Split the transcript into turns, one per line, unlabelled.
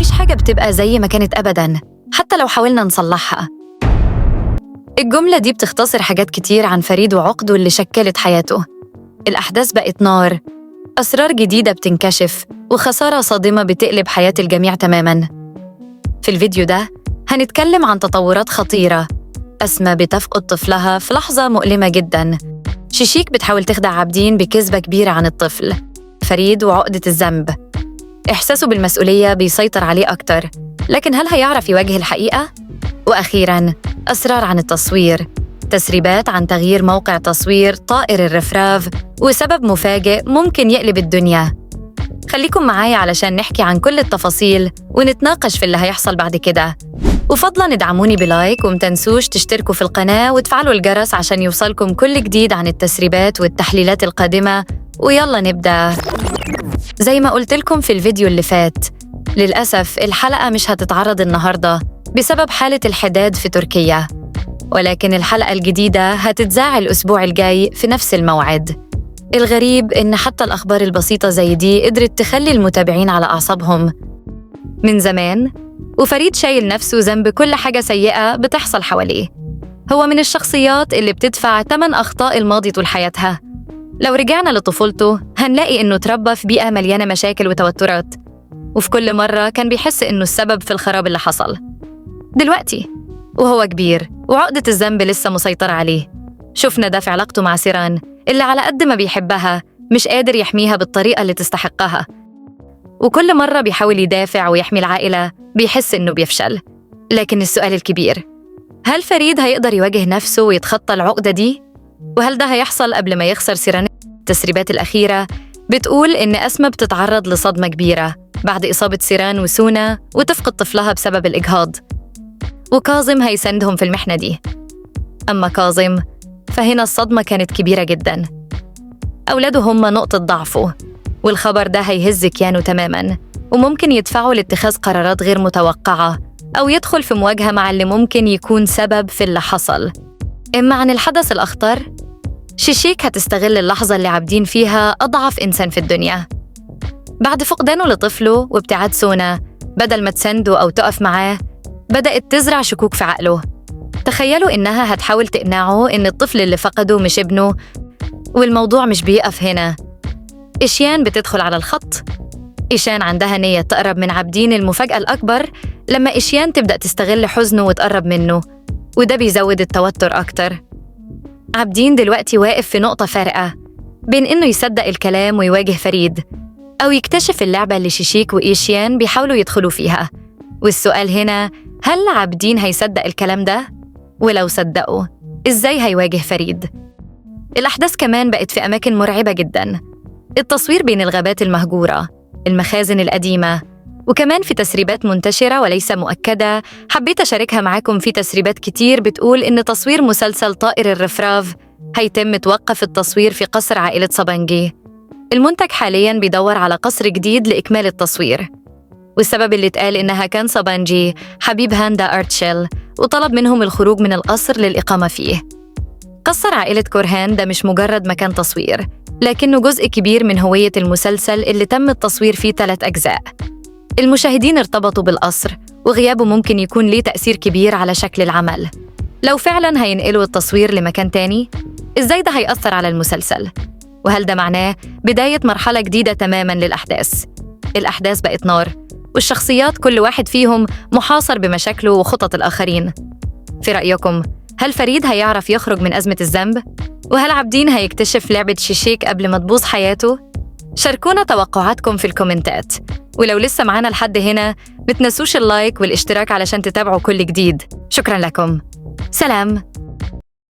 مفيش حاجة بتبقى زي ما كانت أبداً حتى لو حاولنا نصلحها. الجملة دي بتختصر حاجات كتير عن فريد وعقده اللي شكلت حياته. الأحداث بقت نار، أسرار جديدة بتنكشف، وخسارة صادمة بتقلب حياة الجميع تماماً. في الفيديو ده هنتكلم عن تطورات خطيرة. أسماء بتفقد طفلها في لحظة مؤلمة جداً. شيشيك بتحاول تخدع عابدين بكذبة كبيرة عن الطفل. فريد وعقدة الذنب، إحساسه بالمسؤولية بيسيطر عليه أكتر، لكن هل هيعرف يواجه الحقيقة؟ وأخيراً أسرار عن التصوير، تسريبات عن تغيير موقع تصوير طائر الرفراف وسبب مفاجئ ممكن يقلب الدنيا. خليكم معايا علشان نحكي عن كل التفاصيل ونتناقش في اللي هيحصل بعد كده. وفضلاً ادعموني بلايك ومتنسوش تشتركوا في القناة وتفعلوا الجرس عشان يوصلكم كل جديد عن التسريبات والتحليلات القادمة. ويلا نبدأ. زي ما قلت لكم في الفيديو اللي فات، للأسف الحلقة مش هتتعرض النهاردة بسبب حالة الحداد في تركيا، ولكن الحلقة الجديدة هتتذاع الأسبوع الجاي في نفس الموعد. الغريب إن حتى الأخبار البسيطة زي دي قدرت تخلي المتابعين على أعصابهم من زمان، وفريد شايل نفسه ذنب كل حاجة سيئة بتحصل حواليه. هو من الشخصيات اللي بتدفع ثمن أخطاء الماضي طول حياتها. لو رجعنا لطفولته هنلاقي إنه تربى في بيئة مليانة مشاكل وتوترات، وفي كل مرة كان بيحس إنه السبب في الخراب اللي حصل. دلوقتي وهو كبير وعقدة الذنب لسه مسيطرة عليه، شفنا ده في علاقته مع سيران اللي على قد ما بيحبها مش قادر يحميها بالطريقة اللي تستحقها، وكل مرة بيحاول يدافع ويحمي العائلة بيحس إنه بيفشل. لكن السؤال الكبير، هل فريد هيقدر يواجه نفسه ويتخطى العقدة دي؟ وهل ده هيحصل قبل ما يخسر سيران؟ التسريبات الأخيرة بتقول إن أسماء بتتعرض لصدمة كبيرة بعد إصابة سيران وسونا وتفقد طفلها بسبب الإجهاض، وكاظم هيساندهم في المحنة دي. أما كاظم فهنا الصدمة كانت كبيرة جداً. أولاده هم نقطة ضعفه، والخبر ده هيهز كيانه تماماً، وممكن يدفعه لاتخاذ قرارات غير متوقعة أو يدخل في مواجهة مع اللي ممكن يكون سبب في اللي حصل. إما عن الحدث الأخطر، شيشيك هتستغل اللحظة اللي عابدين فيها أضعف إنسان في الدنيا. بعد فقدانه لطفله وابتعاد سونا، بدل ما تسنده أو تقف معاه بدأت تزرع شكوك في عقله. تخيلوا إنها هتحاول تقنعه إن الطفل اللي فقده مش ابنه، والموضوع مش بيقف هنا. إيشيان بتدخل على الخط. إيشان عندها نية تقرب من عابدين. المفاجأة الأكبر لما إيشيان تبدأ تستغل حزنه وتقرب منه، وده بيزود التوتر أكتر. عابدين دلوقتي واقف في نقطة فارقة بين إنه يصدق الكلام ويواجه فريد، أو يكتشف اللعبة اللي شيشيك وإيشيان بيحاولوا يدخلوا فيها. والسؤال هنا، هل عابدين هيصدق الكلام ده؟ ولو صدقوا، إزاي هيواجه فريد؟ الأحداث كمان بقت في أماكن مرعبة جداً. التصوير بين الغابات المهجورة، المخازن القديمة، وكمان في تسريبات منتشرة وليس مؤكدة حبيت أشاركها معاكم. في تسريبات كتير بتقول إن تصوير مسلسل طائر الرفراف هيتم توقف التصوير في قصر عائلة صبانجي. المنتج حالياً بيدور على قصر جديد لإكمال التصوير، والسبب اللي اتقال إنها كان صبانجي حبيب هاندا أرتشيل وطلب منهم الخروج من القصر للإقامة فيه. قصر عائلة كورهان ده مش مجرد مكان تصوير، لكنه جزء كبير من هوية المسلسل اللي تم التصوير فيه 3 أجزاء. المشاهدين ارتبطوا بالقصر، وغيابه ممكن يكون ليه تأثير كبير على شكل العمل. لو فعلاً هينقلوا التصوير لمكان تاني، إزاي ده هيأثر على المسلسل؟ وهل ده معناه بداية مرحلة جديدة تماماً للأحداث؟ الأحداث بقت نار، والشخصيات كل واحد فيهم محاصر بمشاكله وخطط الآخرين. في رأيكم، هل فريد هيعرف يخرج من أزمة الذنب؟ وهل عابدين هيكتشف لعبة شيشيك قبل ما تبوظ حياته؟ شاركونا توقعاتكم في الكومنتات، ولو لسه معانا لحد هنا متنسوش اللايك والاشتراك علشان تتابعوا كل جديد. شكراً لكم. سلام.